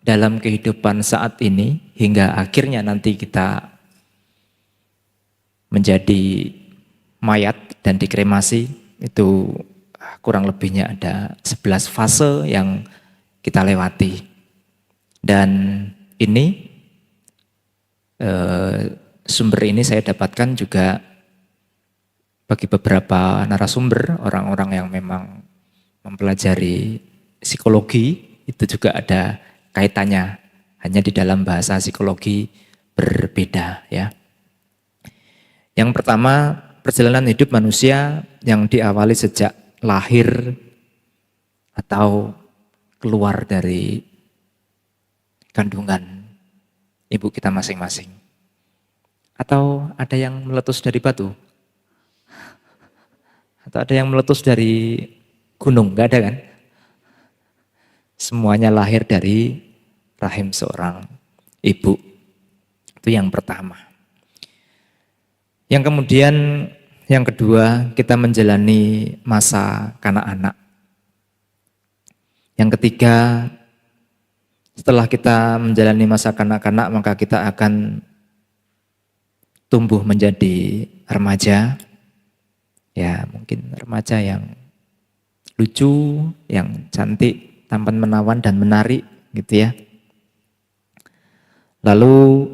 dalam kehidupan saat ini hingga akhirnya nanti kita menjadi mayat dan dikremasi, itu kurang lebihnya ada 11 fase yang kita lewati. Dan ini sumber ini saya dapatkan juga bagi beberapa narasumber, orang-orang yang memang mempelajari psikologi, itu juga ada kaitannya, hanya di dalam bahasa psikologi berbeda ya. Yang pertama, perjalanan hidup manusia yang diawali sejak lahir atau keluar dari kandungan ibu kita masing-masing. Atau ada yang meletus dari batu? Atau ada yang meletus dari gunung? Enggak ada kan? Semuanya lahir dari rahim seorang ibu. Itu yang pertama. Yang kemudian, yang kedua, kita menjalani masa kanak-kanak. Yang ketiga, setelah kita menjalani masa kanak-kanak, maka kita akan tumbuh menjadi remaja. Ya, mungkin remaja yang lucu, yang cantik, tampan menawan dan menarik gitu ya. Lalu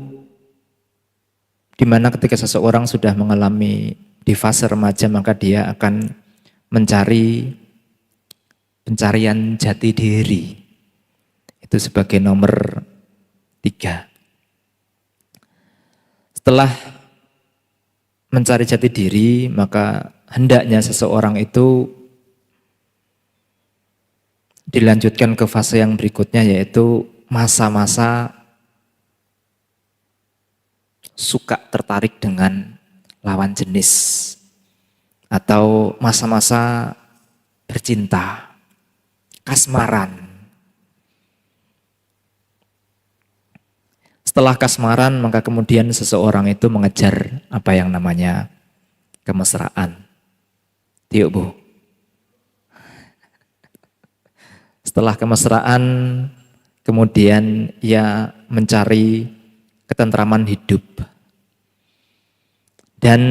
di mana ketika seseorang sudah mengalami di fase remaja, maka dia akan mencari pencarian jati diri. Itu sebagai nomor 3. Setelah mencari jati diri, maka hendaknya seseorang itu dilanjutkan ke fase yang berikutnya, yaitu masa-masa suka tertarik dengan lawan jenis atau masa-masa bercinta, kasmaran. Setelah kasmaran, maka kemudian seseorang itu mengejar apa yang namanya kemesraan. Yuk Bu. Setelah kemesraan, kemudian ia mencari ketentraman hidup. Dan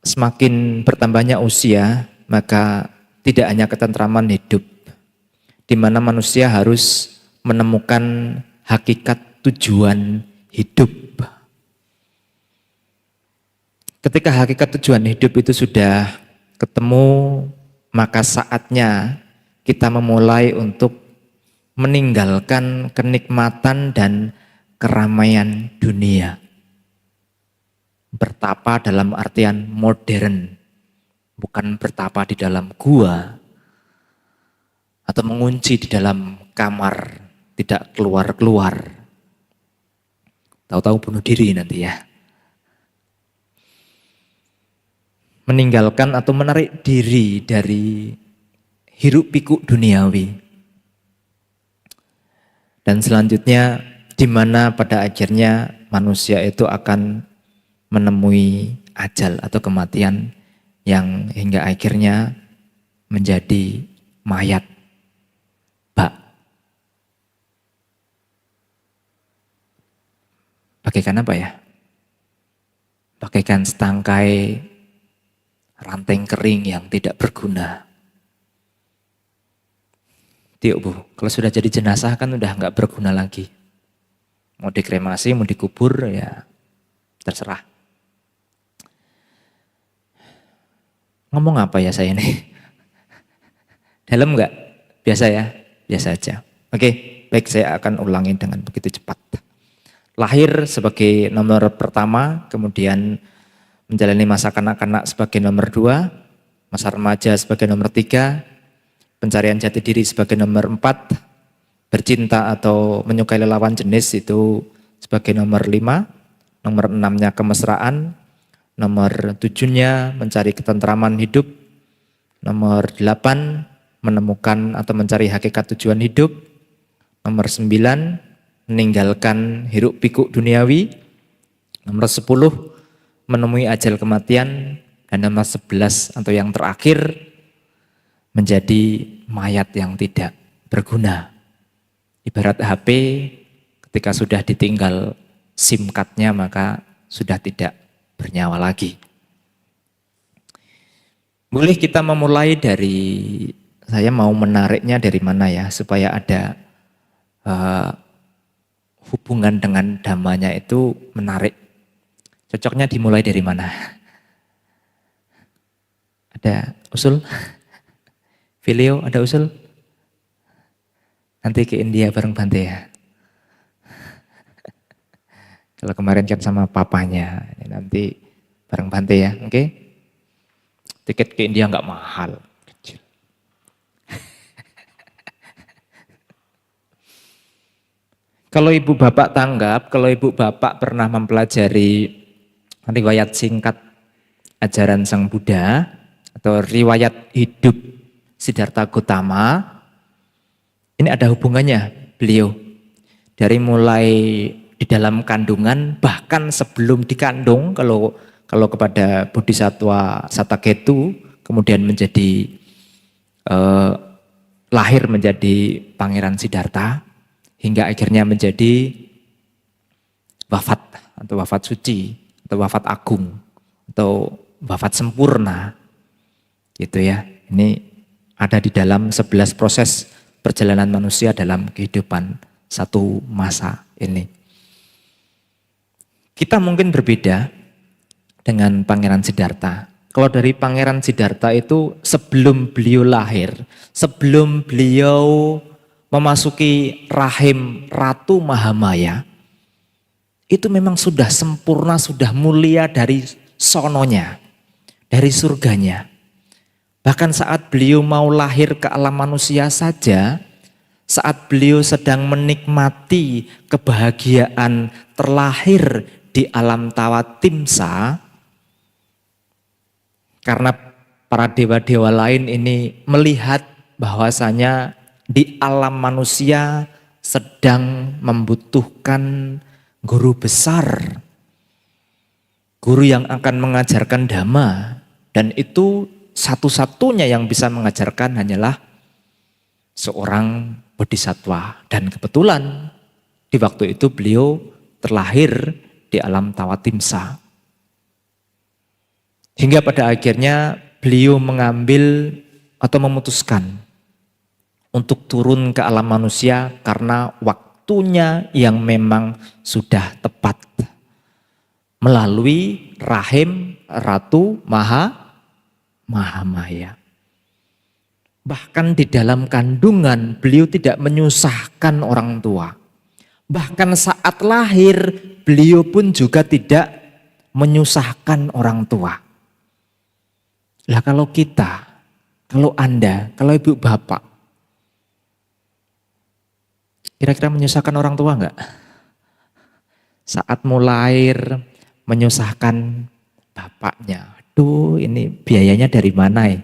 semakin bertambahnya usia, maka tidak hanya ketentraman hidup, di mana manusia harus menemukan hakikat tujuan hidup. Ketika hakikat tujuan hidup itu sudah ketemu, maka saatnya kita memulai untuk meninggalkan kenikmatan dan keramaian dunia. Bertapa dalam artian modern, bukan bertapa di dalam gua atau mengunci di dalam kamar, tidak keluar-keluar. Tahu-tahu bunuh diri nanti ya. Meninggalkan atau menarik diri dari hiruk pikuk duniawi. Dan selanjutnya, di mana pada akhirnya manusia itu akan menemui ajal atau kematian yang hingga akhirnya menjadi mayat. Bagaikan apa ya? Bagaikan setangkai ranting kering yang tidak berguna. Tiuk Bu, kalau sudah jadi jenazah kan udah nggak berguna lagi. Mau dikremasi, mau dikubur ya terserah. Ngomong apa ya saya ini? Dalam nggak? Biasa ya? Biasa aja. Oke, baik, saya akan ulangi dengan begitu cepat. Lahir sebagai nomor pertama, kemudian menjalani masa kanak-kanak sebagai nomor 2, masa remaja sebagai nomor 3, pencarian jati diri sebagai nomor 4, bercinta atau menyukai lawan jenis itu sebagai nomor 5, nomor 6-nya kemesraan, nomor 7-nya mencari ketentraman hidup, nomor 8 menemukan atau mencari hakikat tujuan hidup, nomor 9 meninggalkan hiruk pikuk duniawi, nomor 10 menemui ajal kematian, dan nomor 11 atau yang terakhir menjadi mayat yang tidak berguna. Ibarat HP ketika sudah ditinggal SIM card-nya maka sudah tidak bernyawa lagi. Boleh kita memulai dari, saya mau menariknya dari mana ya, supaya ada hubungan dengan dhammanya itu menarik. Cocoknya dimulai dari mana? Ada usul? Filio, ada usul? Nanti ke India bareng Bante ya. Kalau kemarin kan sama papanya, nanti bareng Bante ya, oke? Tiket ke India nggak mahal, kecil. Kalau ibu bapak tanggap, kalau ibu bapak pernah mempelajari riwayat singkat ajaran Sang Buddha atau riwayat hidup Siddhartha Gautama, ini ada hubungannya beliau dari mulai di dalam kandungan, bahkan sebelum dikandung, kalau kepada Bodhisattva Sattaketu, kemudian menjadi lahir menjadi Pangeran Siddhartha, hingga akhirnya menjadi wafat atau wafat suci atau wafat agung atau wafat sempurna, gitu ya. Ini ada di dalam 11 proses perjalanan manusia dalam kehidupan satu masa ini. Kita mungkin berbeda dengan Pangeran Siddhartha. Kalau dari Pangeran Siddhartha itu sebelum beliau lahir, sebelum beliau memasuki rahim Ratu Mahamaya, itu memang sudah sempurna, sudah mulia dari sononya, dari surganya. Bahkan saat beliau mau lahir ke alam manusia saja, saat beliau sedang menikmati kebahagiaan terlahir di alam Tawatimsa, karena para dewa-dewa lain ini melihat bahwasanya di alam manusia sedang membutuhkan guru besar, guru yang akan mengajarkan dhamma, dan itu satu-satunya yang bisa mengajarkan hanyalah seorang bodhisattva. Dan kebetulan di waktu itu beliau terlahir di alam Tawatimsa. Hingga pada akhirnya beliau mengambil atau memutuskan untuk turun ke alam manusia karena waktunya yang memang sudah tepat. Melalui rahim Ratu Mahamaya. Bahkan di dalam kandungan beliau tidak menyusahkan orang tua. Bahkan saat lahir beliau pun juga tidak menyusahkan orang tua. Lah kalau kita, kalau Anda, kalau ibu bapak, kira-kira menyusahkan orang tua enggak? Saat mau lahir menyusahkan bapaknya. Aduh, ini biayanya dari mana ya?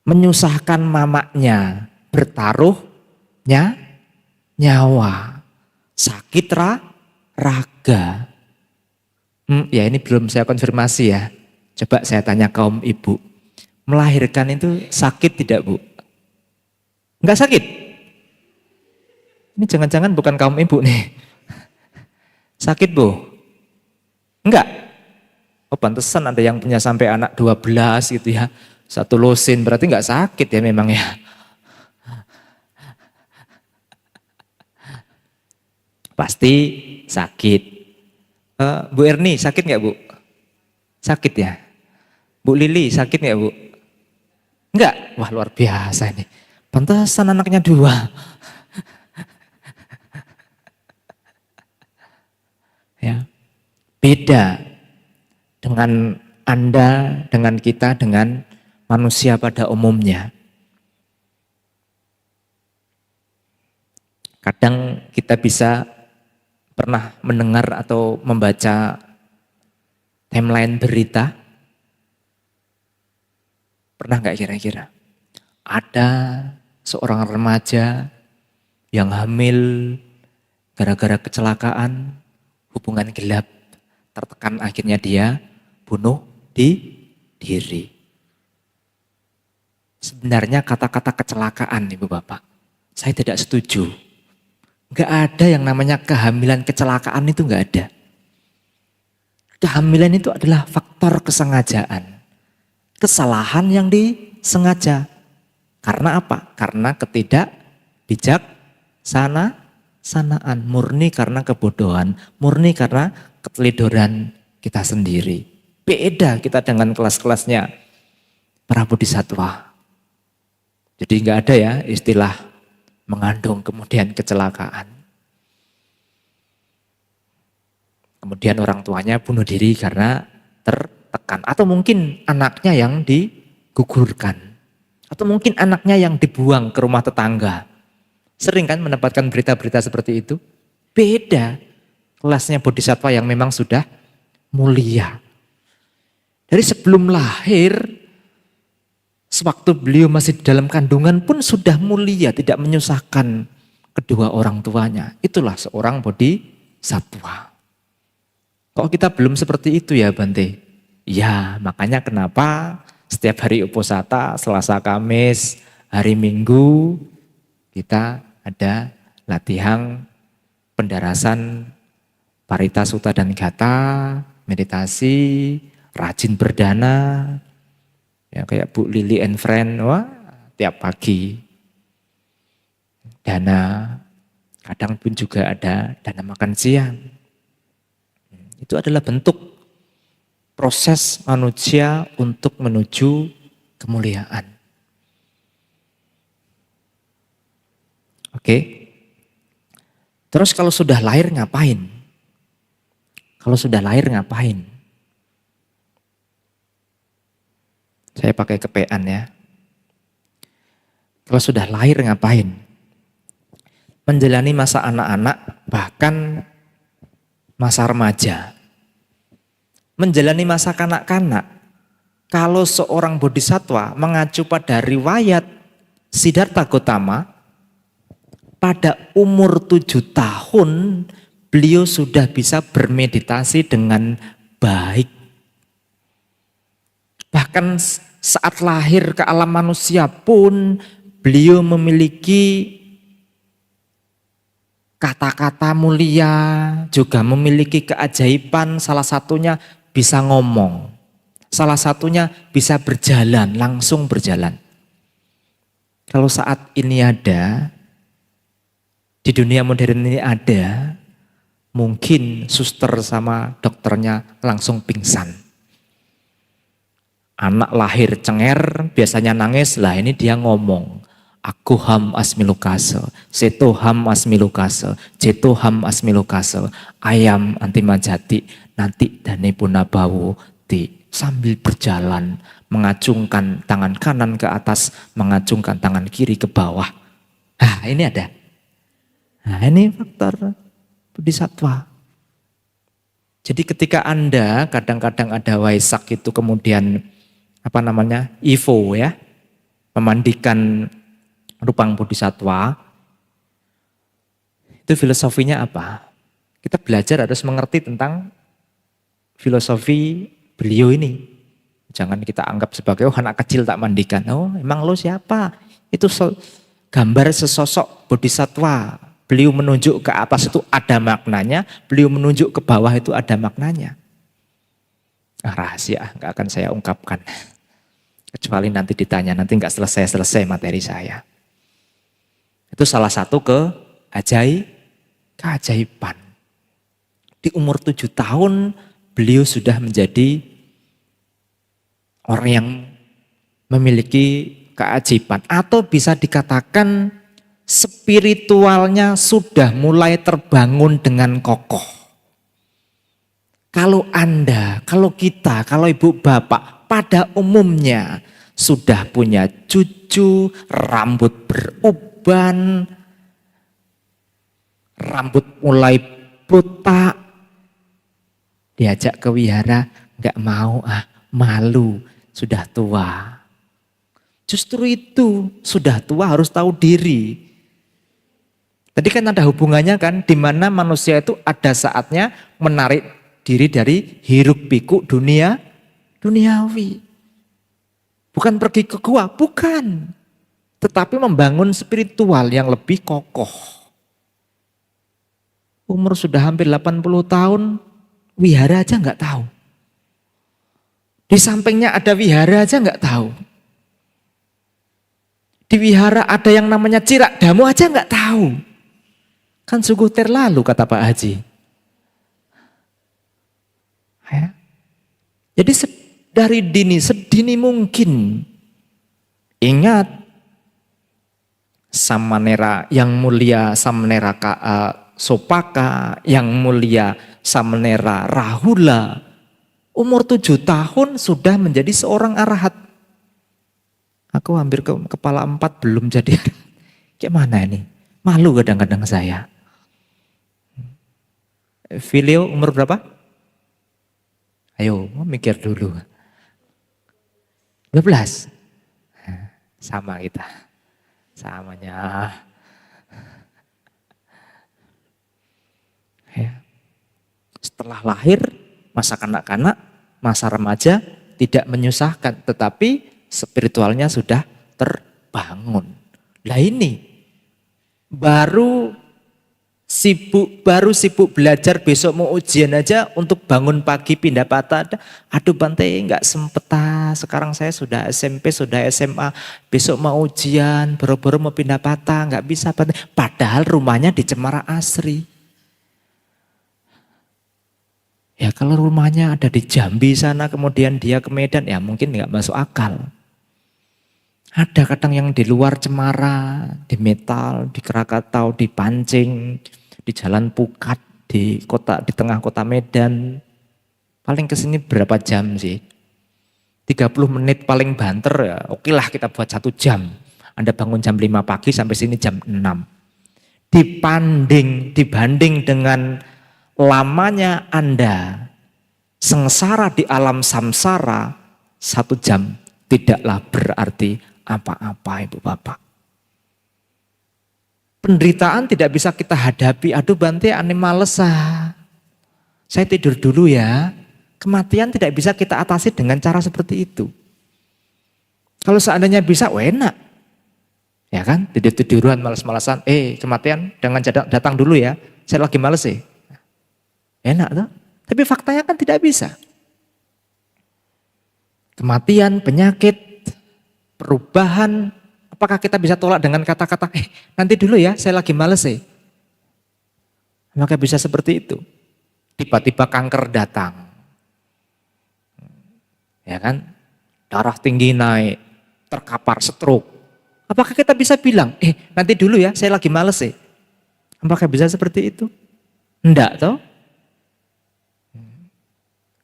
Menyusahkan mamanya, bertaruhnya nyawa, sakit raga. Ya ini belum saya konfirmasi ya. Coba saya tanya kaum ibu. Melahirkan itu sakit tidak Bu? Enggak sakit? Ini jangan-jangan bukan kaum ibu nih. Sakit Bu? Enggak? Oh pantesan ada yang punya sampai anak 12 gitu ya. Satu lusin berarti enggak sakit ya memang ya. Pasti sakit. Bu Erni sakit nggak Bu? Sakit ya? Bu Lili sakit nggak Bu? Enggak? Wah luar biasa ini. Pantesan anaknya 2. Ya, beda dengan Anda, dengan kita, dengan manusia pada umumnya. Kadang kita bisa pernah mendengar atau membaca timeline berita? Pernah nggak kira-kira? Ada seorang remaja yang hamil gara-gara kecelakaan, hubungan gelap, tertekan akhirnya dia bunuh diri. Sebenarnya kata-kata kecelakaan Ibu Bapak, Saya tidak setuju. Enggak ada yang namanya kehamilan kecelakaan, itu enggak ada. Kehamilan itu adalah faktor kesengajaan. Kesalahan yang disengaja. Karena apa? Karena sanaan, murni karena kebodohan, murni karena keteledoran kita sendiri. Beda kita dengan kelas-kelasnya para bodhisatwa. Jadi enggak ada ya istilah mengandung kemudian kecelakaan. Kemudian orang tuanya bunuh diri karena tertekan. Atau mungkin anaknya yang digugurkan. Atau mungkin anaknya yang dibuang ke rumah tetangga. Sering kan mendapatkan berita-berita seperti itu? Beda kelasnya bodhisatwa yang memang sudah mulia. Dari sebelum lahir, sewaktu beliau masih di dalam kandungan pun sudah mulia, tidak menyusahkan kedua orang tuanya. Itulah seorang bodhisatwa. Kok kita belum seperti itu ya Bante? Ya, makanya kenapa setiap hari uposata, Selasa, Kamis, hari Minggu, kita ada latihan pendarasan Parita Sutta dan Gata, meditasi, rajin berdana, ya kayak Bu Lily and Friend, wah tiap pagi. Dana, kadang pun juga ada dana makan siang. Itu adalah bentuk proses manusia untuk menuju kemuliaan. Oke. Terus kalau sudah lahir ngapain? Kalau sudah lahir ngapain? Saya pakai kepean ya. Kalau sudah lahir ngapain? Menjalani masa anak-anak, bahkan masa remaja. Menjalani masa kanak-kanak. Kalau seorang bodhisatwa mengacu pada riwayat Siddhartha Gautama, pada umur 7 tahun beliau sudah bisa bermeditasi dengan baik. Bahkan saat lahir ke alam manusia pun beliau memiliki kata-kata mulia, juga memiliki keajaiban, salah satunya bisa ngomong, salah satunya bisa berjalan, langsung berjalan. Kalau saat ini ada, di dunia modern ini ada, mungkin suster sama dokternya langsung pingsan. Anak lahir cenger, biasanya nangis, lah ini dia ngomong. Aku ham asmilukase, seto ham asmilukase, ceto ham asmilukase, ayam antimajati, nanti dane punabawo di sambil berjalan, mengacungkan tangan kanan ke atas, mengacungkan tangan kiri ke bawah. Nah ini ada. Nah ini faktor bodhisatwa. Jadi ketika Anda kadang-kadang ada Waisak itu kemudian Ivo ya, memandikan Rupang Bodhisatwa, itu filosofinya apa? Kita belajar harus mengerti tentang filosofi beliau ini. Jangan kita anggap sebagai anak kecil tak mandikan. Oh emang lo siapa? Itu gambar sesosok bodhisatwa. Beliau menunjuk ke atas itu ada maknanya, beliau menunjuk ke bawah itu ada maknanya. Rahasia, nggak akan saya ungkapkan. Kecuali nanti ditanya, nanti nggak selesai materi saya. Itu salah satu keajaiban. Di umur 7 tahun beliau sudah menjadi orang yang memiliki keajaiban. Atau bisa dikatakan spiritualnya sudah mulai terbangun dengan kokoh. Kalau Anda, kalau kita, kalau ibu bapak pada umumnya sudah punya cucu, rambut beruban, rambut mulai botak, diajak ke wihara, nggak mau, malu, sudah tua. Justru itu, sudah tua harus tahu diri. Tadi kan ada hubungannya kan, di mana manusia itu ada saatnya menarik diri dari hiruk pikuk duniawi. Bukan pergi ke gua, bukan. tetapi membangun spiritual yang lebih kokoh. Umur sudah hampir 80 tahun, wihara aja nggak tahu. Di sampingnya ada wihara aja nggak tahu. Di wihara ada yang namanya cirak damu aja nggak tahu. Kan sungguh terlalu kata Pak Haji. Ya. Jadi dari sedini mungkin ingat Samanera yang mulia Samanera Sopaka, yang mulia Samanera Rahula, umur 7 tahun sudah menjadi seorang arahat. Aku hampir kepala 4 belum jadi. Gimana ini? Malu kadang-kadang saya. Filio umur berapa? Ayo, mikir dulu. 12. Sama kita. Samanya. Ya. Setelah lahir, masa kanak-kanak, masa remaja tidak menyusahkan, tetapi spiritualnya sudah terbangun. Lah ini baru sibuk belajar, besok mau ujian aja untuk bangun pagi pindah patah. Aduh Bante nggak sempet sekarang saya sudah SMP, sudah SMA, besok mau ujian, boro-boro mau pindah patah, nggak bisa Bante. Padahal rumahnya di Cemara Asri. Ya kalau rumahnya ada di Jambi sana, kemudian dia ke Medan, ya mungkin nggak masuk akal. Ada kadang yang di luar Cemara, di Metal, di Krakatau, di Pancing, di Jalan Pukat, di tengah kota Medan. Paling kesini berapa jam sih? 30 menit paling banter ya. Oke lah kita buat 1 jam. Anda bangun jam 5 pagi sampai sini jam 6. Dibanding dengan lamanya Anda sengsara di alam samsara, 1 jam tidaklah berarti apa-apa Ibu Bapak. Penderitaan tidak bisa kita hadapi, aduh Bante ane males saya tidur dulu ya. Kematian tidak bisa kita atasi dengan cara seperti itu. Kalau seandainya bisa, enak. Ya kan, tidur-tiduran, males-malesan, kematian jangan datang dulu ya, saya lagi males sih. Enak tuh, tapi faktanya kan tidak bisa. Kematian, penyakit, perubahan, apakah kita bisa tolak dengan kata-kata, nanti dulu ya, saya lagi males sih. Apakah bisa seperti itu? Tiba-tiba kanker datang. Ya kan, darah tinggi naik, terkapar stroke. Apakah kita bisa bilang, nanti dulu ya, saya lagi males sih. Apakah bisa seperti itu? Enggak toh?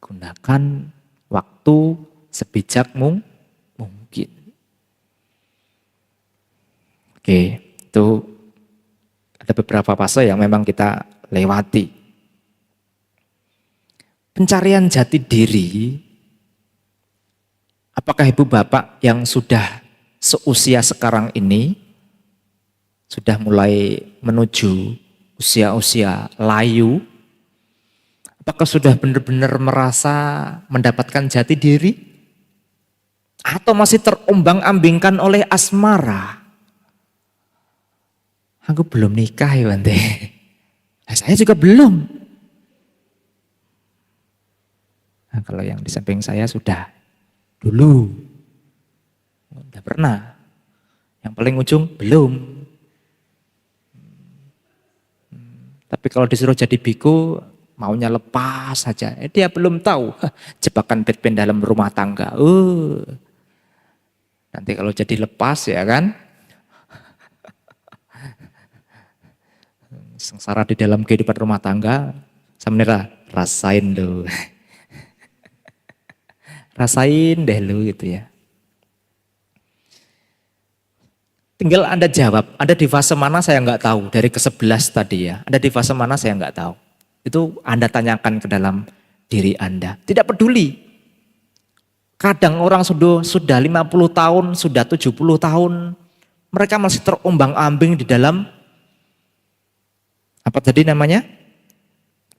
Gunakan waktu sebijak mungkin. Oke, itu ada beberapa fase yang memang kita lewati. Pencarian jati diri, apakah Ibu Bapak yang sudah seusia sekarang ini, sudah mulai menuju usia-usia layu, apakah sudah benar-benar merasa mendapatkan jati diri? Atau masih terombang-ambingkan oleh asmara? Aku belum nikah ya Bante. Saya juga belum. Nah, kalau yang di samping saya sudah dulu. Udah pernah. Yang paling ujung belum. Tapi kalau disuruh jadi biku, maunya lepas saja. Dia belum tahu jebakan Batman dalam rumah tangga. Nanti kalau jadi lepas ya kan. Sengsara di dalam kehidupan rumah tangga, sebenarnya rasain dulu. Rasain deh lu gitu ya. Tinggal Anda jawab, Anda di fase mana saya nggak tahu. Dari ke-11 tadi ya, Anda di fase mana saya nggak tahu. Itu Anda tanyakan ke dalam diri Anda. Tidak peduli. Kadang orang sudah 50 tahun, sudah 70 tahun. Mereka masih terombang-ambing di dalam, apa tadi namanya?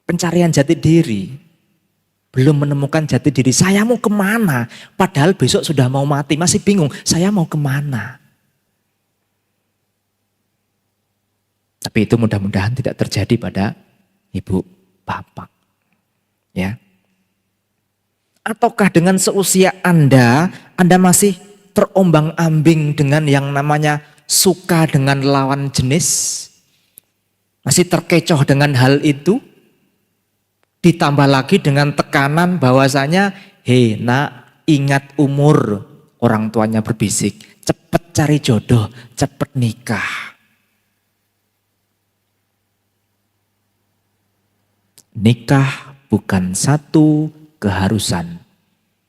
Pencarian jati diri. Belum menemukan jati diri. Saya mau kemana? Padahal besok sudah mau mati. Masih bingung, saya mau kemana? Tapi itu mudah-mudahan tidak terjadi pada ibu bapak. Ya. Ataukah dengan seusia Anda masih terombang-ambing dengan yang namanya suka dengan lawan jenis? Masih terkecoh dengan hal itu? Ditambah lagi dengan tekanan bahwasanya, hei nak, ingat umur. Orang tuanya berbisik, cepet cari jodoh, cepet nikah. Nikah bukan satu keharusan,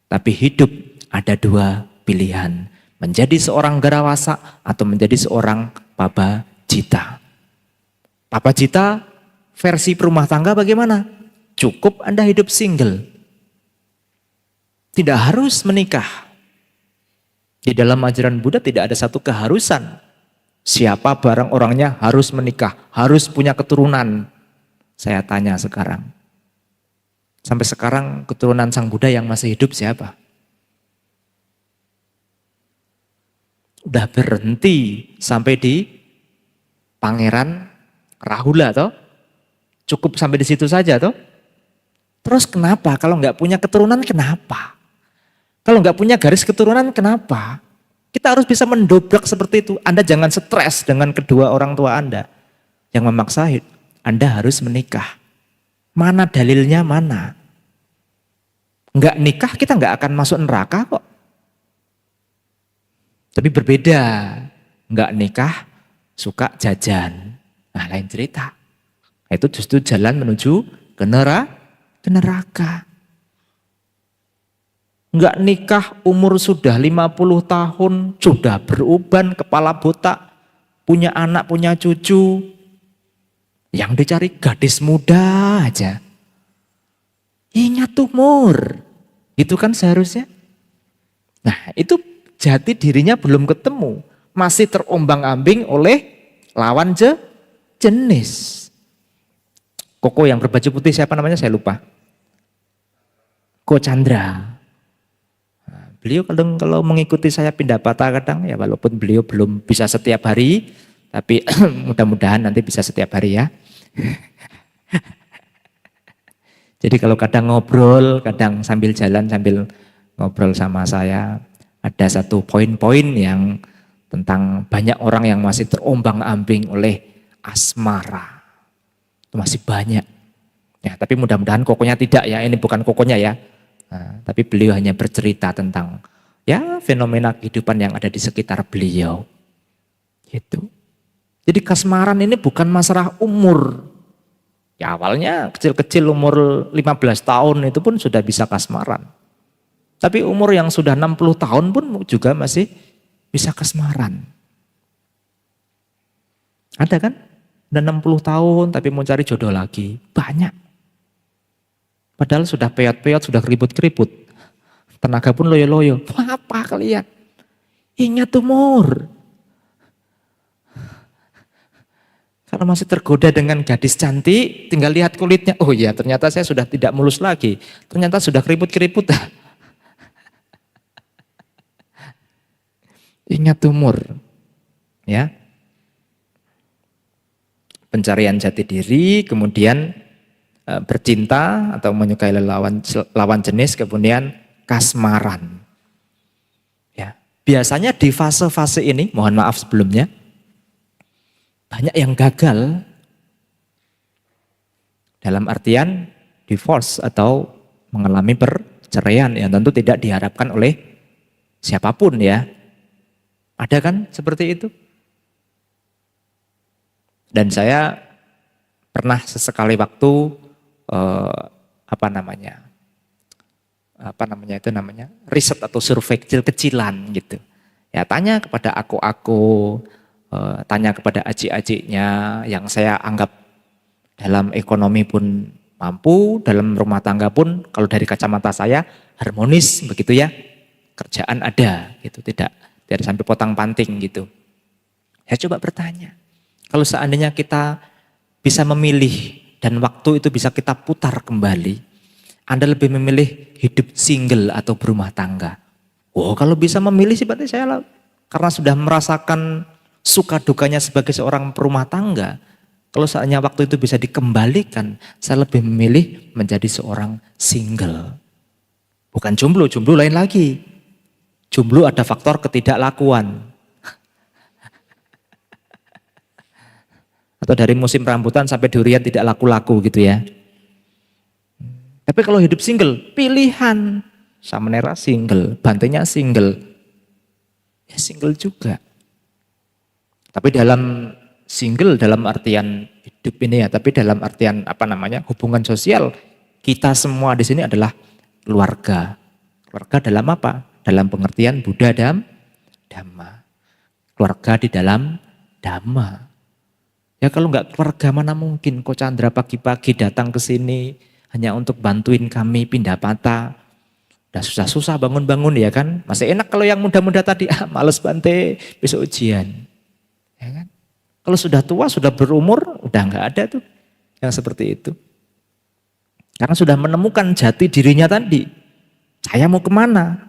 tapi hidup ada dua pilihan. Menjadi seorang garawasa atau menjadi seorang pabajita. Pabajita versi perumah tangga bagaimana? Cukup Anda hidup single. Tidak harus menikah. Di dalam ajaran Buddha tidak ada satu keharusan. Siapa barang orangnya harus menikah, harus punya keturunan. Saya tanya sekarang. Sampai sekarang keturunan Sang Buddha yang masih hidup siapa? Udah berhenti sampai di Pangeran Rahula toh? Cukup sampai di situ saja toh? Terus kenapa? Kalau nggak punya keturunan kenapa? Kalau nggak punya garis keturunan kenapa? Kita harus bisa mendobrak seperti itu. Anda jangan stres dengan kedua orang tua Anda yang memaksa Anda harus menikah. Mana dalilnya mana? Enggak nikah kita enggak akan masuk neraka kok. Tapi berbeda. Enggak nikah suka jajan. Nah lain cerita. Itu justru jalan menuju ke neraka. Enggak nikah umur sudah 50 tahun. Sudah beruban, kepala botak. Punya anak, punya cucu. Yang dicari gadis muda aja. Ingat umur. Itu kan seharusnya. Nah itu jati dirinya belum ketemu. Masih terombang-ambing oleh lawan jenis. Koko yang berbaju putih siapa namanya saya lupa. Ko Chandra. Nah, beliau kalau mengikuti saya pindah patah kadang ya walaupun beliau belum bisa setiap hari. Tapi mudah-mudahan nanti bisa setiap hari ya. Jadi kalau kadang ngobrol, kadang sambil jalan, sambil ngobrol sama saya, ada satu poin-poin yang tentang banyak orang yang masih terombang-ambing oleh asmara. Itu masih banyak. Ya, tapi mudah-mudahan kokonya tidak ya, ini bukan kokonya ya. Nah, tapi beliau hanya bercerita tentang ya fenomena kehidupan yang ada di sekitar beliau. Gitu. Jadi kasmaran ini bukan masalah umur. Ya awalnya kecil-kecil umur 15 tahun itu pun sudah bisa kasmaran. Tapi umur yang sudah 60 tahun pun juga masih bisa kasmaran. Ada kan? Udah 60 tahun tapi mau cari jodoh lagi. Banyak. Padahal sudah peyot-peyot, sudah keriput-keriput. Tenaga pun loyo-loyo. Apa kalian? Ingat umur. Kalau masih tergoda dengan gadis cantik, tinggal lihat kulitnya. Oh iya, ternyata saya sudah tidak mulus lagi. Ternyata sudah keriput-keriput. Ingat umur. Ya. Pencarian jati diri, kemudian bercinta atau menyukai lawan jenis, kemudian kasmaran. Ya. Biasanya di fase-fase ini, mohon maaf sebelumnya, banyak yang gagal dalam artian divorce atau mengalami perceraian yang tentu tidak diharapkan oleh siapapun ya. Ada kan seperti itu? Dan saya pernah sesekali waktu riset atau survei kecil-kecilan gitu. Ya tanya kepada aku, tanya kepada adik-adiknya yang saya anggap dalam ekonomi pun mampu, dalam rumah tangga pun kalau dari kacamata saya harmonis begitu ya. Kerjaan ada gitu, tidak sampai potang-panting gitu. Saya coba bertanya, kalau seandainya kita bisa memilih dan waktu itu bisa kita putar kembali, Anda lebih memilih hidup single atau berumah tangga? Oh, kalau bisa memilih sih berarti saya karena sudah merasakan suka dukanya sebagai seorang perumah tangga, Kalau seandainya waktu itu bisa dikembalikan, saya lebih memilih menjadi seorang single. Bukan jomblo, jomblo lain lagi. Jomblo ada faktor ketidaklakuan. Atau dari musim rambutan sampai durian tidak laku-laku gitu ya. Tapi kalau hidup single, pilihan. Samanera single, bantenya single. Ya single juga. Tapi dalam single dalam artian hidup ini ya, tapi dalam artian hubungan sosial, kita semua di sini adalah keluarga. Keluarga dalam apa? Dalam pengertian Buddha dan Dhamma. Keluarga di dalam Dhamma. Ya kalau nggak keluarga mana mungkin Ko Chandra pagi-pagi datang ke sini hanya untuk bantuin kami pindah patah. Udah susah-susah bangun-bangun ya kan. Masih enak kalau yang muda-muda tadi, males Bante, besok ujian. Ya kan? Kalau sudah tua, sudah berumur, udah nggak ada tuh yang seperti itu. Karena sudah menemukan jati dirinya tadi. Saya mau kemana?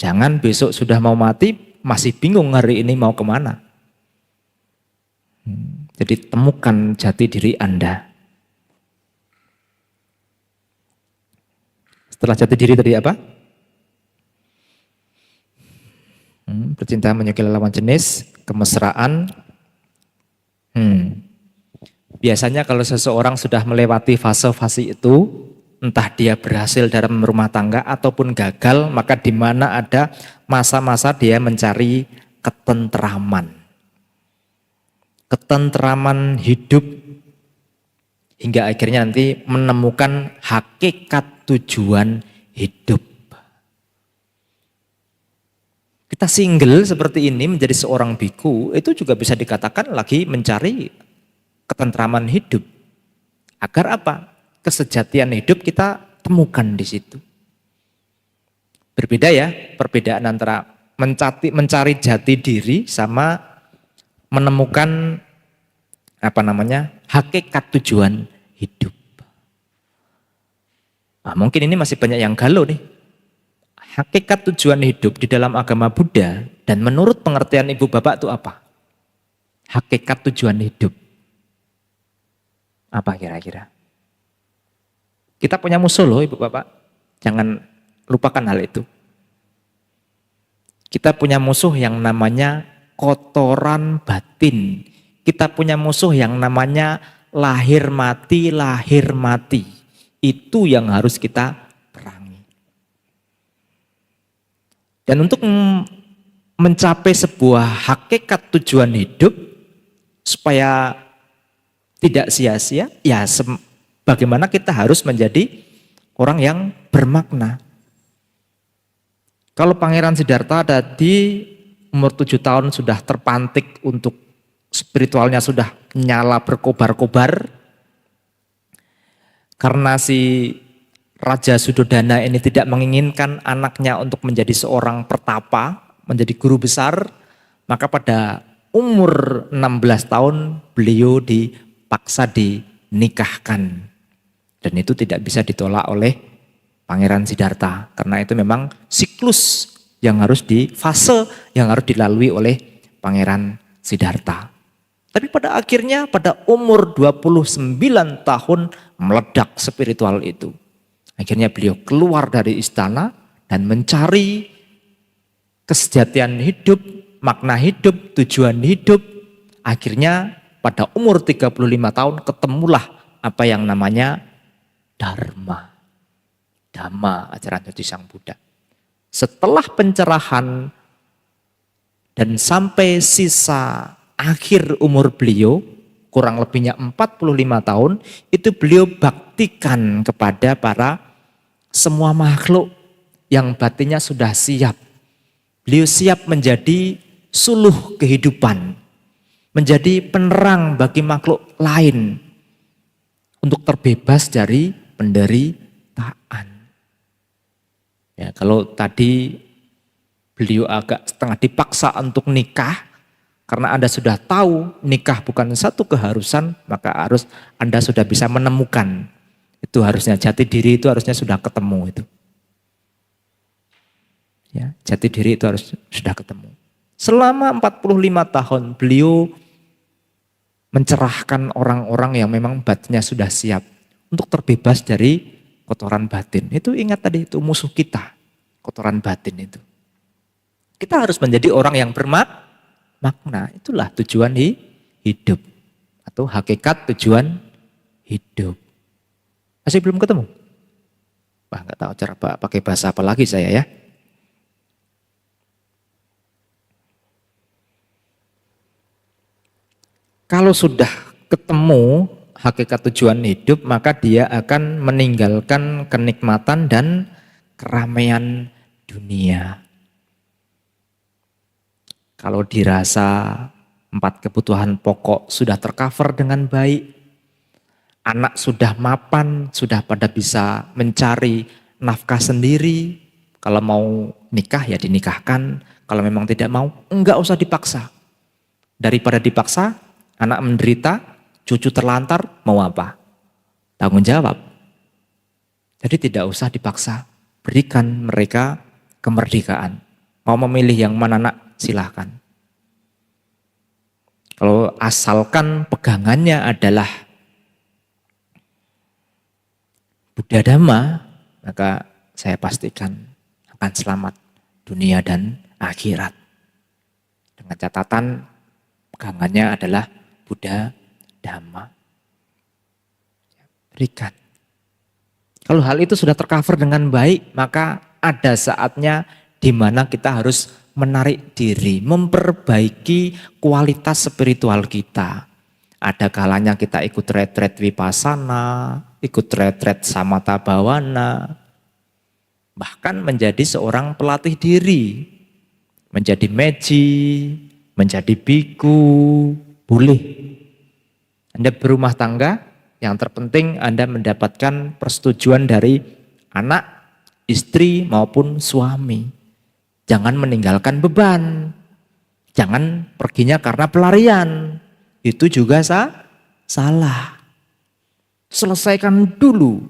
Jangan besok sudah mau mati, masih bingung hari ini mau kemana. Jadi temukan jati diri Anda. Setelah jati diri tadi apa? Percintaan menyukai lawan jenis, kemesraan. Biasanya kalau seseorang sudah melewati fase-fase itu, entah dia berhasil dalam rumah tangga ataupun gagal, maka di mana ada masa-masa dia mencari ketentraman. Ketentraman hidup hingga akhirnya nanti menemukan hakikat tujuan hidup. Kita single seperti ini menjadi seorang biku itu juga bisa dikatakan lagi mencari ketentraman hidup. Agar apa? Kesejatian hidup kita temukan di situ. Berbeda ya, perbedaan antara mencari jati diri sama menemukan hakikat tujuan hidup. Nah, mungkin ini masih banyak yang galau nih. Hakikat tujuan hidup di dalam agama Buddha dan menurut pengertian ibu bapak itu apa? Hakikat tujuan hidup. Apa kira-kira? Kita punya musuh loh ibu bapak. Jangan lupakan hal itu. Kita punya musuh yang namanya kotoran batin. Kita punya musuh yang namanya lahir mati, lahir mati. Itu yang harus kita perangi. Dan untuk mencapai sebuah hakikat tujuan hidup, supaya tidak sia-sia, ya bagaimana kita harus menjadi orang yang bermakna. Kalau Pangeran Siddhartha tadi umur 7 tahun sudah terpantik untuk spiritualnya sudah nyala berkobar-kobar. Karena si Raja Sudodana ini tidak menginginkan anaknya untuk menjadi seorang pertapa, menjadi guru besar, maka pada umur 16 tahun beliau dipaksa dinikahkan. Dan itu tidak bisa ditolak oleh Pangeran Siddhartha, karena itu memang siklus yang harus fase yang harus dilalui oleh Pangeran Siddhartha. Tapi pada akhirnya pada umur 29 tahun meledak spiritual itu. Akhirnya beliau keluar dari istana dan mencari kesejatian hidup, makna hidup, tujuan hidup. Akhirnya pada umur 35 tahun ketemulah apa yang namanya Dharma. Dhamma, ajaran dari Sang Buddha. Setelah pencerahan dan sampai sisa akhir umur beliau, kurang lebihnya 45 tahun, itu beliau baktikan kepada para semua makhluk yang batinnya sudah siap. Beliau siap menjadi suluh kehidupan, menjadi penerang bagi makhluk lain untuk terbebas dari penderitaan. Ya, kalau tadi beliau agak setengah dipaksa untuk nikah, karena Anda sudah tahu nikah bukan satu keharusan, maka Anda sudah bisa menemukan. Itu harusnya jati diri itu harusnya sudah ketemu itu. Ya, jati diri itu harus sudah ketemu. Selama 45 tahun beliau mencerahkan orang-orang yang memang batinnya sudah siap untuk terbebas dari kotoran batin. Itu ingat tadi, itu musuh kita, kotoran batin itu. Kita harus menjadi orang yang bermakna. Itulah tujuan hidup atau hakikat tujuan hidup. Masih belum ketemu? Wah, nggak tahu cara pakai bahasa apa lagi saya ya. Kalau sudah ketemu hakikat tujuan hidup, maka dia akan meninggalkan kenikmatan dan keramaian dunia. Kalau dirasa 4 kebutuhan pokok sudah tercover dengan baik, anak sudah mapan, sudah pada bisa mencari nafkah sendiri. Kalau mau nikah ya dinikahkan, kalau memang tidak mau, enggak usah dipaksa. Daripada dipaksa, anak menderita, cucu terlantar, mau apa? Tanggung jawab. Jadi tidak usah dipaksa, berikan mereka kemerdekaan. Mau memilih yang mana nak, silahkan. Kalau asalkan pegangannya adalah Buddha Dhamma, maka saya pastikan akan selamat dunia dan akhirat. Dengan catatan pegangannya adalah Buddha Dhamma. Berikan. Kalau hal itu sudah tercover dengan baik, maka ada saatnya di mana kita harus menarik diri, memperbaiki kualitas spiritual kita. Ada kalanya kita ikut retret vipassana, ikut retret samatha bhavana, bahkan menjadi seorang pelatih diri, menjadi meji, menjadi biku, boleh. Anda berumah tangga, yang terpenting Anda mendapatkan persetujuan dari anak, istri maupun suami. Jangan meninggalkan beban, jangan perginya karena pelarian, itu juga salah. Selesaikan dulu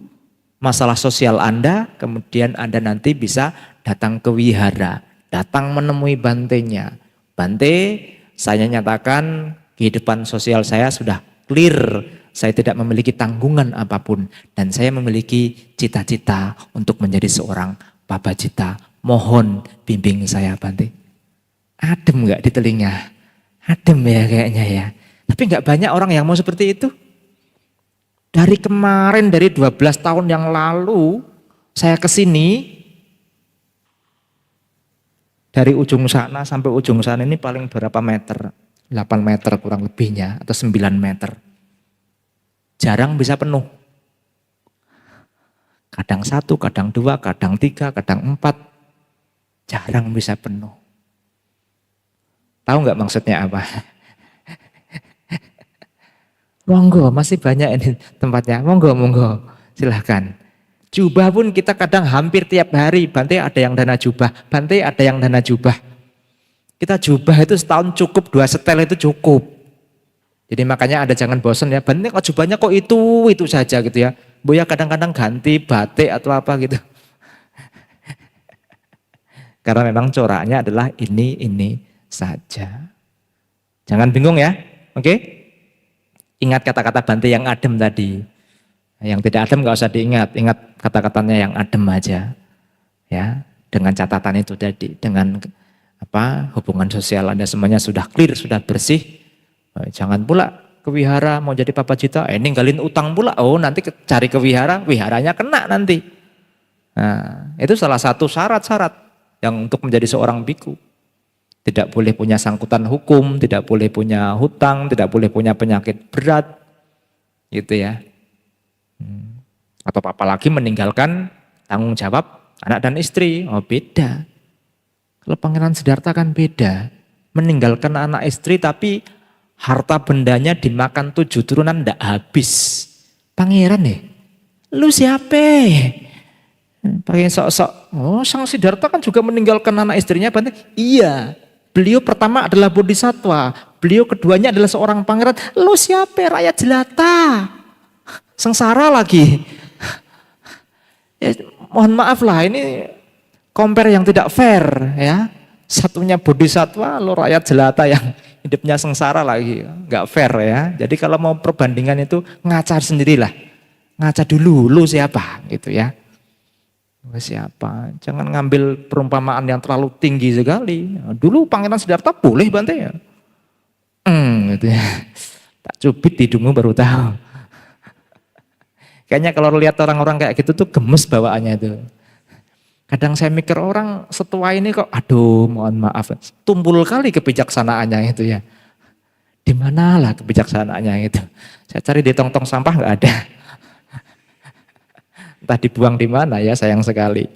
masalah sosial Anda, kemudian Anda nanti bisa datang ke wihara, datang menemui bantenya. Bante, saya nyatakan kehidupan sosial saya sudah clear, saya tidak memiliki tanggungan apapun, dan saya memiliki cita-cita untuk menjadi seorang babajita. Mohon bimbing saya Bante. Adem gak di telinga? Adem ya kayaknya ya. Tapi gak banyak orang yang mau seperti itu. Dari kemarin, dari 12 tahun yang lalu, saya kesini, dari ujung sana sampai ujung sana ini paling berapa meter? 8 meter kurang lebihnya, atau 9 meter. Jarang bisa penuh. Kadang 1, kadang 2, kadang 3, kadang 4. Jarang bisa penuh. Tahu nggak maksudnya apa? Monggo, masih banyak ini tempatnya. Monggo, silahkan. Jubah pun kita kadang hampir tiap hari. Bante ada yang dana jubah, Bante ada yang dana jubah. Kita jubah itu setahun cukup, 2 setel itu cukup. Jadi makanya ada jangan bosan ya. Bante kok jubahnya kok itu saja gitu ya. Boya kadang-kadang ganti batik atau apa gitu. Karena memang coraknya adalah ini saja. Jangan bingung ya, oke? Ingat kata-kata Bante yang adem tadi. Yang tidak adem gak usah diingat, ingat kata-katanya yang adem aja. Ya, dengan catatan itu tadi, dengan hubungan sosial Anda semuanya sudah clear, sudah bersih. Jangan pula ke wihara mau jadi papajita, ninggalin utang pula. Oh, nanti cari ke wihara, wiharanya kena nanti. Nah, itu salah satu syarat-syarat yang untuk menjadi seorang biku. Tidak boleh punya sangkutan hukum, tidak boleh punya hutang, tidak boleh punya penyakit berat. Gitu ya. Atau apalagi meninggalkan tanggung jawab anak dan istri. Oh beda. Kalau Pangeran Siddhartha kan beda. Meninggalkan anak istri tapi harta bendanya dimakan 7 turunan ndak habis. Pangeran nih, lu siapa? Pakai sok-sok, oh Sang Siddhartha kan juga meninggalkan anak istrinya. Bante, iya, beliau pertama adalah bodhisatwa, beliau keduanya adalah seorang pangeran. Lu siapa? Rakyat jelata, sengsara lagi. Ya, mohon maaf lah, ini compare yang tidak fair ya. Satunya bodhisatwa, lo rakyat jelata yang hidupnya sengsara lagi, nggak fair ya. Jadi kalau mau perbandingan itu ngaca sendirilah, ngaca dulu, lu siapa gitu ya. Lu siapa? Jangan ngambil perumpamaan yang terlalu tinggi sekali. Dulu Pangeran Siddhartha boleh Bante ya. Gitu ya. Tak cubit hidungmu baru tahu. Kayaknya kalau lihat orang-orang kayak gitu tuh gemes bawaannya itu. Kadang saya mikir orang setua ini kok, aduh mohon maaf, tumpul kali kebijaksanaannya itu ya. Di manalah kebijaksanaannya itu. Saya cari di tong-tong sampah nggak ada. Entah dibuang di mana ya, sayang sekali.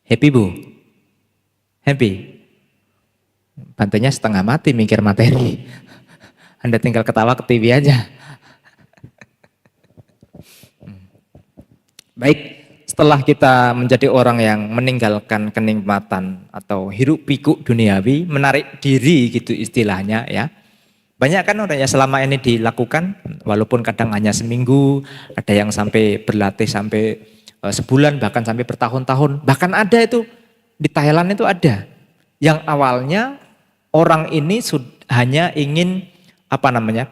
Happy Bu? Happy? Bantenya setengah mati mikir materi. Anda tinggal ketawa ke TV aja. Baik, setelah kita menjadi orang yang meninggalkan kenikmatan atau hiruk pikuk duniawi, menarik diri gitu istilahnya ya. Banyak kan orang yang selama ini dilakukan, walaupun kadang hanya seminggu, ada yang sampai berlatih sampai sebulan, bahkan sampai bertahun-tahun. Bahkan ada itu, di Thailand itu ada. Yang awalnya orang ini hanya ingin,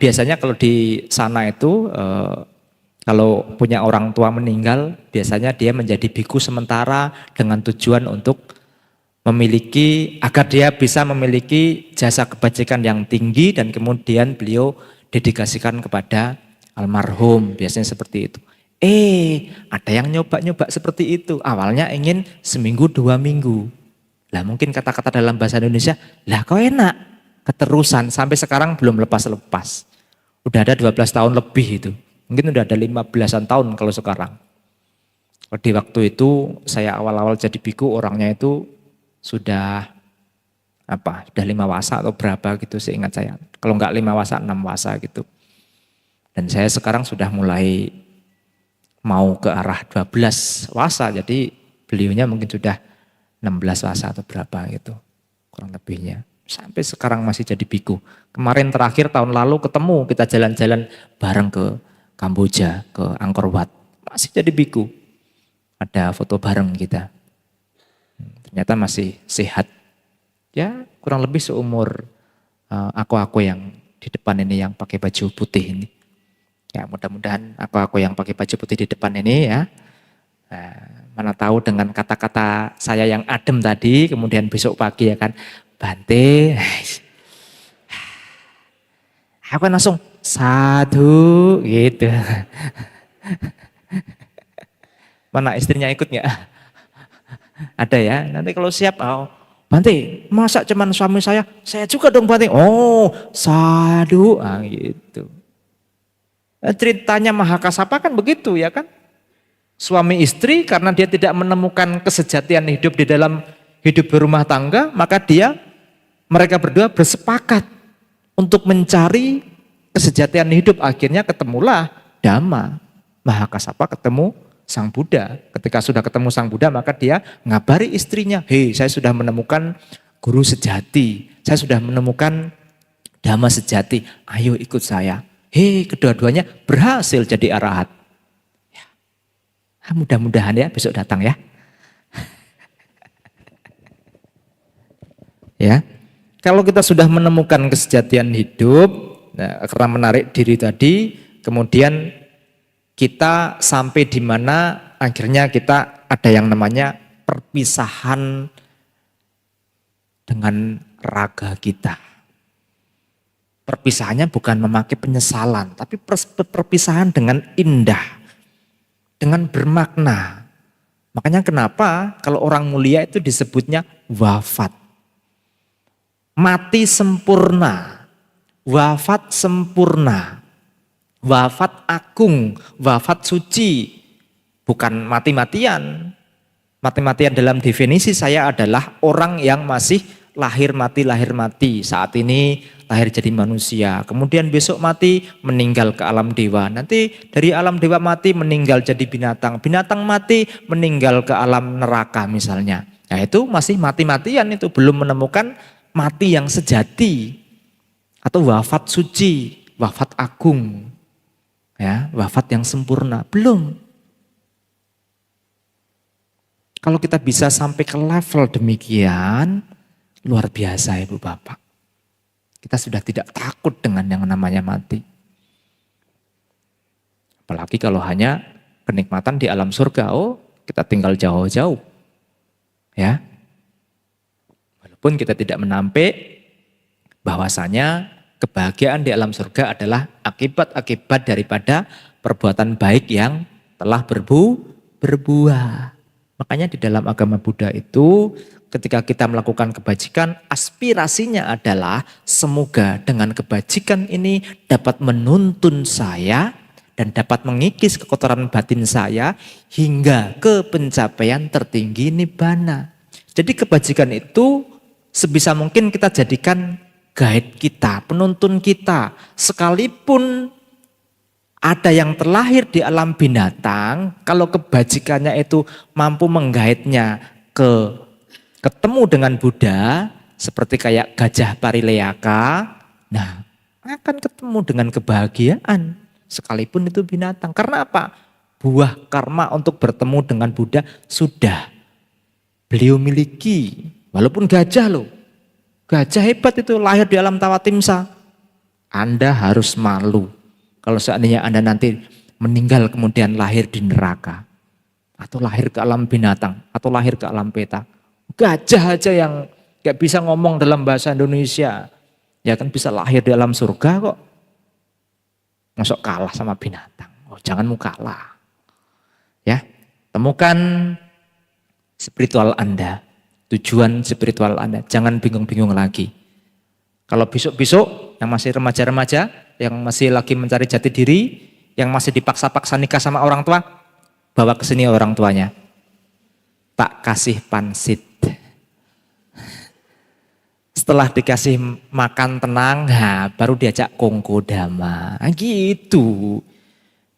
biasanya kalau di sana itu, kalau punya orang tua meninggal, biasanya dia menjadi biku sementara dengan tujuan untuk agar dia bisa memiliki jasa kebajikan yang tinggi dan kemudian beliau dedikasikan kepada almarhum, biasanya seperti itu. Ada yang nyoba-nyoba seperti itu, awalnya ingin seminggu 2 minggu. Lah mungkin kata-kata dalam bahasa Indonesia, lah kok enak, keterusan sampai sekarang belum lepas-lepas. Udah ada 12 tahun lebih itu. Mungkin udah ada 15-an tahun kalau sekarang. Di waktu itu saya awal-awal jadi biku orangnya itu sudah 5 wasa atau berapa gitu seingat saya. Kalau enggak 5 wasa, 6 wasa gitu. Dan saya sekarang sudah mulai mau ke arah 12 wasa. Jadi beliaunya mungkin sudah 16 wasa atau berapa gitu. Kurang lebihnya. Sampai sekarang masih jadi biku. Kemarin terakhir tahun lalu ketemu, kita jalan-jalan bareng ke Kamboja, ke Angkor Wat, masih jadi biku. Ada foto bareng kita. Ternyata masih sehat. Ya kurang lebih seumur aku yang di depan ini yang pakai baju putih ini. Ya mudah-mudahan aku yang pakai baju putih di depan ini ya. Mana tahu dengan kata-kata saya yang adem tadi, kemudian besok pagi ya kan, Bante, aku kan langsung satu gitu. Mana istrinya ikut nggak? Ada ya. Nanti kalau siap, Bante, masa cuman suami saya juga dong Bante. Oh, sadu, gitu. Ceritanya Mahakasapa kan begitu ya kan? Suami istri karena dia tidak menemukan kesejatian hidup di dalam hidup berumah tangga, maka mereka berdua bersepakat untuk mencari kesejatian hidup. Akhirnya ketemulah Dhamma. Mahakasapa ketemu Sang Buddha. Ketika sudah ketemu Sang Buddha, maka dia ngabari istrinya, hei saya sudah menemukan guru sejati, saya sudah menemukan Dhamma sejati, ayo ikut saya. Hei, kedua-duanya berhasil jadi arahat. Ya. Mudah-mudahan ya besok datang ya. Ya, kalau kita sudah menemukan kesejatian hidup, karena menarik diri tadi, kemudian kita sampai di mana akhirnya kita ada yang namanya perpisahan dengan raga kita. Perpisahannya bukan memakai penyesalan, tapi perpisahan dengan indah, dengan bermakna. Makanya kenapa kalau orang mulia itu disebutnya wafat. Mati sempurna, wafat sempurna, wafat agung, wafat suci, bukan mati-matian. Mati-matian dalam definisi saya adalah orang yang masih lahir mati. Saat ini lahir jadi manusia, kemudian besok mati meninggal ke alam dewa. Nanti dari alam dewa mati meninggal jadi binatang. Binatang mati meninggal ke alam neraka misalnya. Nah itu masih mati-matian, itu belum menemukan mati yang sejati. Atau wafat suci, wafat agung. Ya, wafat yang sempurna, belum. Kalau kita bisa sampai ke level demikian, luar biasa Ibu Bapak. Kita sudah tidak takut dengan yang namanya mati. Apalagi kalau hanya kenikmatan di alam surga, oh kita tinggal jauh-jauh. Ya. Walaupun kita tidak menampik bahwasanya kebahagiaan di alam surga adalah akibat-akibat daripada perbuatan baik yang telah berbuah. Makanya di dalam agama Buddha itu ketika kita melakukan kebajikan, aspirasinya adalah semoga dengan kebajikan ini dapat menuntun saya dan dapat mengikis kekotoran batin saya hingga ke pencapaian tertinggi nibbana. Jadi kebajikan itu sebisa mungkin kita jadikan guide kita, penuntun kita. Sekalipun ada yang terlahir di alam binatang, kalau kebajikannya itu mampu menggaitnya ketemu dengan Buddha, seperti kayak gajah parileaka, nah akan ketemu dengan kebahagiaan, sekalipun itu binatang. Karena apa? Buah karma untuk bertemu dengan Buddha sudah beliau miliki, walaupun gajah loh. Gajah hebat itu lahir di alam tawatimsa. Anda harus malu kalau seandainya Anda nanti meninggal kemudian lahir di neraka. Atau lahir ke alam binatang, atau lahir ke alam peta. Gajah aja yang gak bisa ngomong dalam bahasa Indonesia. Ya kan bisa lahir di alam surga kok. Masuk kalah sama binatang. Oh jangan mau kalah. Ya, temukan spiritual Anda. Tujuan spiritual Anda. Jangan bingung-bingung lagi. Kalau besok-besok yang masih remaja-remaja, yang masih lagi mencari jati diri, yang masih dipaksa-paksa nikah sama orang tua, bawa ke sini orang tuanya. Tak kasih pansit. Setelah dikasih makan tenang, baru diajak kongko dhamma. Gitu.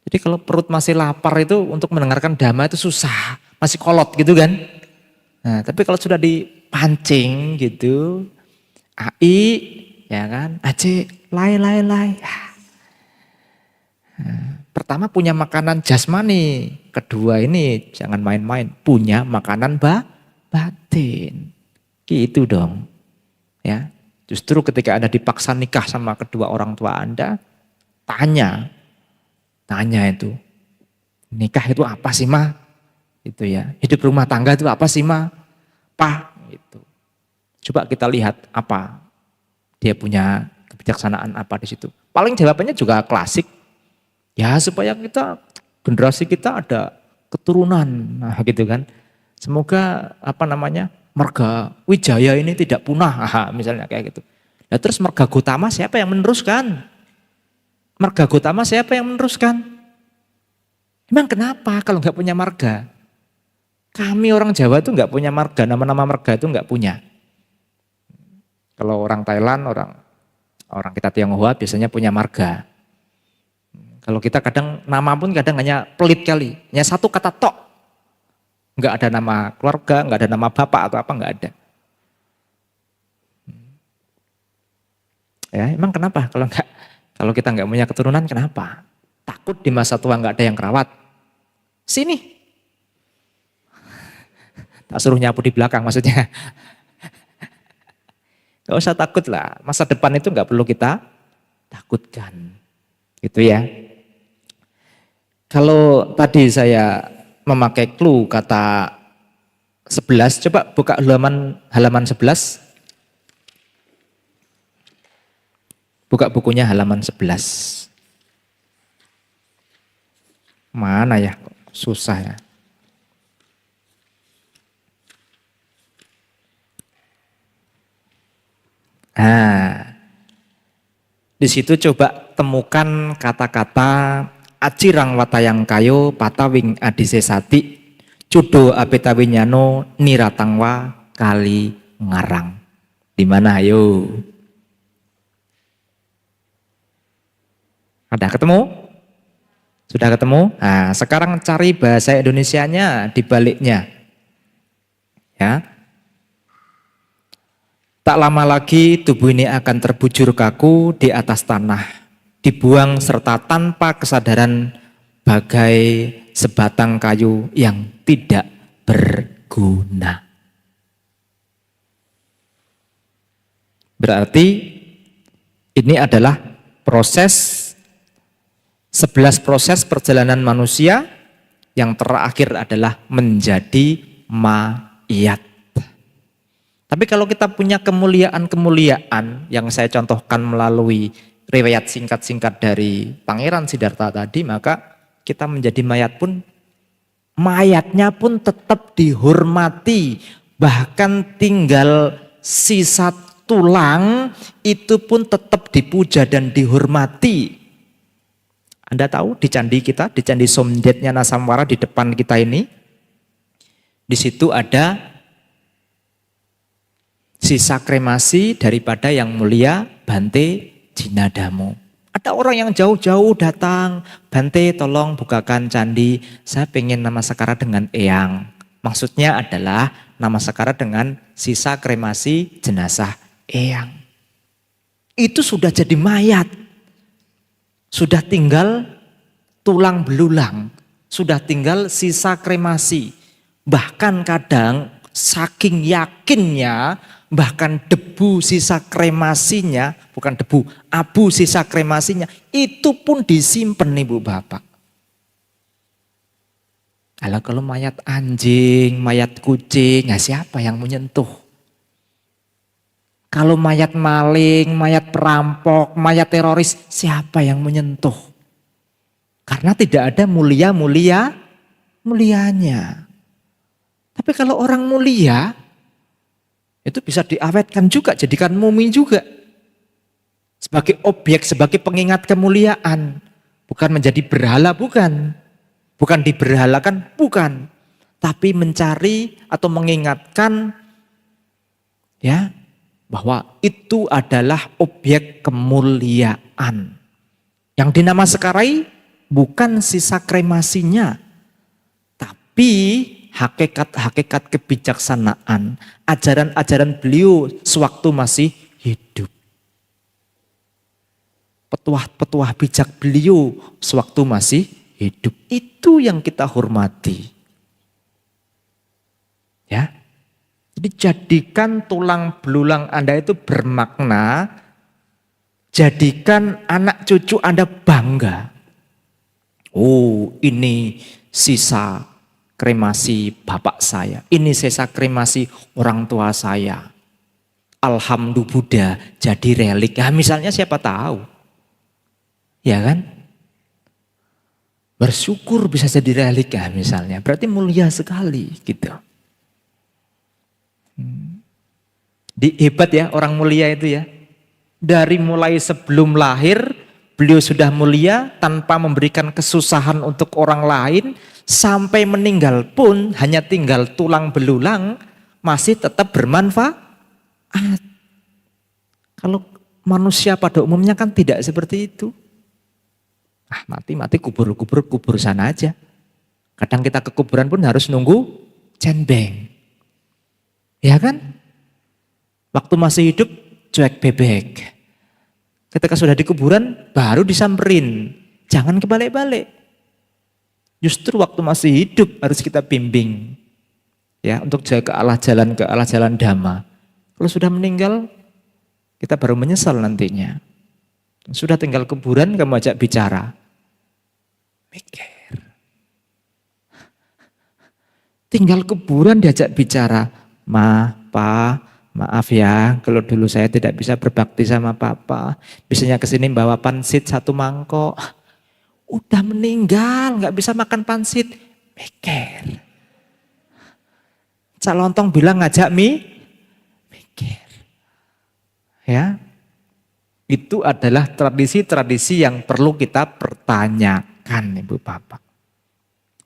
Jadi kalau perut masih lapar itu untuk mendengarkan dhamma itu susah. Masih kolot gitu kan. Nah, tapi kalau sudah dipancing gitu, ai, ya kan, aci, lai. Pertama punya makanan jasmani, kedua ini jangan main-main, punya makanan batin. Gitu dong. Ya. Justru ketika Anda dipaksa nikah sama kedua orang tua Anda, tanya itu. Nikah itu apa sih, Ma? Itu ya. Hidup rumah tangga itu apa sih, Ma? Pa, gitu. Coba kita lihat apa dia punya kebijaksanaan apa di situ. Paling jawabannya juga klasik. Ya supaya generasi kita ada keturunan, nah gitu kan. Semoga marga Wijaya ini tidak punah, misalnya kayak gitu. Nah terus marga Gotama siapa yang meneruskan? Marga Gotama siapa yang meneruskan? Emang kenapa kalau nggak punya marga? Kami orang Jawa itu nggak punya marga, nama-nama marga itu nggak punya. Kalau orang Thailand, orang kita Tionghoa biasanya punya marga. Kalau kita kadang nama pun kadang hanya pelit kali, hanya satu kata tok. Enggak ada nama keluarga, enggak ada nama bapak atau apa, enggak ada. Ya, emang kenapa kalau kita enggak punya keturunan kenapa? Takut di masa tua enggak ada yang kerawat. Sini. Tak suruh nyapu di belakang maksudnya. Enggak usah takut lah, masa depan itu enggak perlu kita takutkan. Gitu ya. Kalau tadi saya memakai clue kata 11, coba buka halaman 11. Buka bukunya halaman 11. Mana ya? Susah ya. Nah, di situ coba temukan kata-kata acirang watayang kayo patawing adisesati cudo apetawinyano niratangwa kali ngarang. Di mana ayo? Ada ketemu? Sudah ketemu? Nah, sekarang cari bahasa Indonesianya di baliknya. Ya. Tak lama lagi tubuh ini akan terbujur kaku di atas tanah. Dibuang serta tanpa kesadaran bagai sebatang kayu yang tidak berguna. Berarti ini adalah 11 proses perjalanan manusia, yang terakhir adalah menjadi mayat. Tapi kalau kita punya kemuliaan-kemuliaan yang saya contohkan melalui riwayat singkat-singkat dari Pangeran Siddhartha tadi, maka kita menjadi mayat pun, mayatnya pun tetap dihormati. Bahkan tinggal sisa tulang itu pun tetap dipuja dan dihormati. Anda tahu di candi kita, di candi Somdetnya Nasamwara di depan kita ini, di situ ada sisa kremasi daripada yang mulia Bante Jinadamu. Ada orang yang jauh-jauh datang, Bante tolong bukakan candi, saya pengen namaskara dengan eyang. Maksudnya adalah namaskara dengan sisa kremasi jenazah eyang. Itu sudah jadi mayat. Sudah tinggal tulang belulang, sudah tinggal sisa kremasi. Bahkan kadang saking yakinnya, bahkan debu sisa kremasinya, bukan debu, abu sisa kremasinya, itu pun disimpan Ibu Bapak. Kalau mayat anjing, mayat kucing, ya siapa yang menyentuh? Kalau mayat maling, mayat perampok, mayat teroris, siapa yang menyentuh? Karena tidak ada mulianya. Tapi kalau orang mulia, itu bisa diawetkan juga, jadikan mumi juga. Sebagai objek, sebagai pengingat kemuliaan. Bukan menjadi berhala, bukan. Bukan diberhalakan, bukan. Tapi mencari atau mengingatkan, ya, bahwa itu adalah objek kemuliaan. Yang dinamaskarai bukan sisa kremasinya, tapi hakikat-hakikat kebijaksanaan, ajaran-ajaran beliau sewaktu masih hidup. Petuah-petuah bijak beliau sewaktu masih hidup. Itu yang kita hormati. Ya. Jadi jadikan tulang belulang Anda itu bermakna, jadikan anak cucu Anda bangga. Oh, ini sisa kremasi bapak saya, ini sisa kremasi orang tua saya. Alhamdulillah Buddha jadi relik. Ya, misalnya siapa tahu. Ya kan? Bersyukur bisa jadi relik ya misalnya. Berarti mulia sekali gitu. Hebat ya orang mulia itu ya. Dari mulai sebelum lahir beliau sudah mulia tanpa memberikan kesusahan untuk orang lain, sampai meninggal pun hanya tinggal tulang belulang masih tetap bermanfaat. Kalau manusia pada umumnya kan tidak seperti itu. Mati kubur sana aja. Kadang kita ke kuburan pun harus nunggu cenbeng. Ya kan? Waktu masih hidup cuek bebek. Ketika sudah di kuburan baru disamperin. Jangan kebalik-balik. Justru waktu masih hidup harus kita bimbing. Ya, untuk jaga ke arah jalan dhamma. Kalau sudah meninggal kita baru menyesal nantinya. Sudah tinggal kuburan kamu ajak bicara. Mikir. Tinggal kuburan diajak bicara. Maaf ya, kalau dulu saya tidak bisa berbakti sama papa. Biasanya kesini bawa pansit 1 mangkok. Udah meninggal, nggak bisa makan pansit. Mikir. Cak Lontong bilang ngajak mikir. Ya, itu adalah tradisi-tradisi yang perlu kita pertanyakan, Ibu Bapak.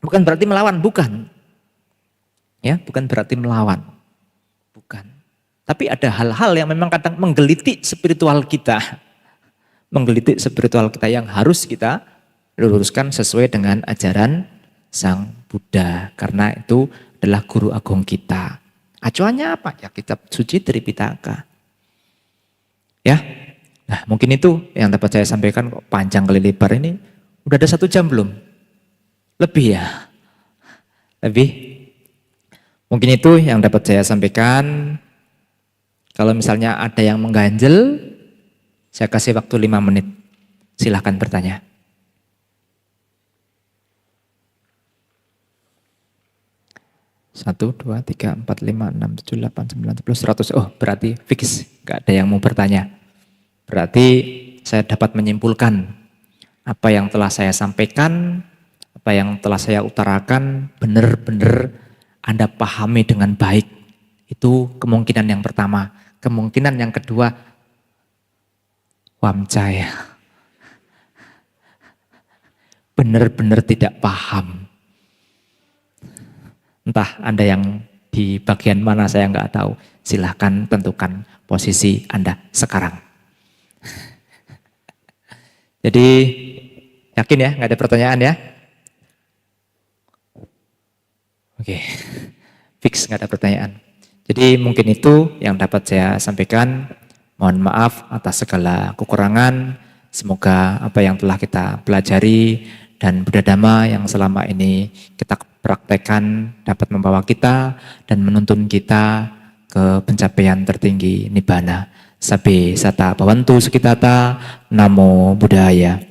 Bukan berarti melawan, bukan. Ya, bukan berarti melawan. Bukan. Tapi ada hal-hal yang memang kadang menggelitik spiritual kita. Menggelitik spiritual kita yang harus kita luruskan sesuai dengan ajaran Sang Buddha. Karena itu adalah guru agung kita. Acuannya apa? Ya kitab suci Tripitaka. Ya, nah mungkin itu yang dapat saya sampaikan. Kok panjang kali lebar ini. Udah ada 1 jam belum? Lebih ya? Lebih? Mungkin itu yang dapat saya sampaikan. Kalau misalnya ada yang mengganjel, saya kasih waktu 5 menit. Silahkan bertanya. Satu, dua, tiga, empat, lima, enam, tujuh, delapan, sembilan, 10, 100. Oh, berarti fix. Gak ada yang mau bertanya. Berarti saya dapat menyimpulkan apa yang telah saya sampaikan, apa yang telah saya utarakan, benar-benar Anda pahami dengan baik. Itu kemungkinan yang pertama. Kemungkinan yang kedua, wamcaya. Benar-benar tidak paham. Entah Anda yang di bagian mana saya nggak tahu. Silahkan tentukan posisi Anda sekarang. Jadi yakin ya nggak ada pertanyaan ya? Oke, fix nggak ada pertanyaan. Jadi mungkin itu yang dapat saya sampaikan. Mohon maaf atas segala kekurangan. Semoga apa yang telah kita pelajari dan Buddha Dhamma yang selama ini kita praktekkan dapat membawa kita dan menuntun kita ke pencapaian tertinggi Nibbana. Sabbe sata bhavantu sukitata. Namo Buddhaya.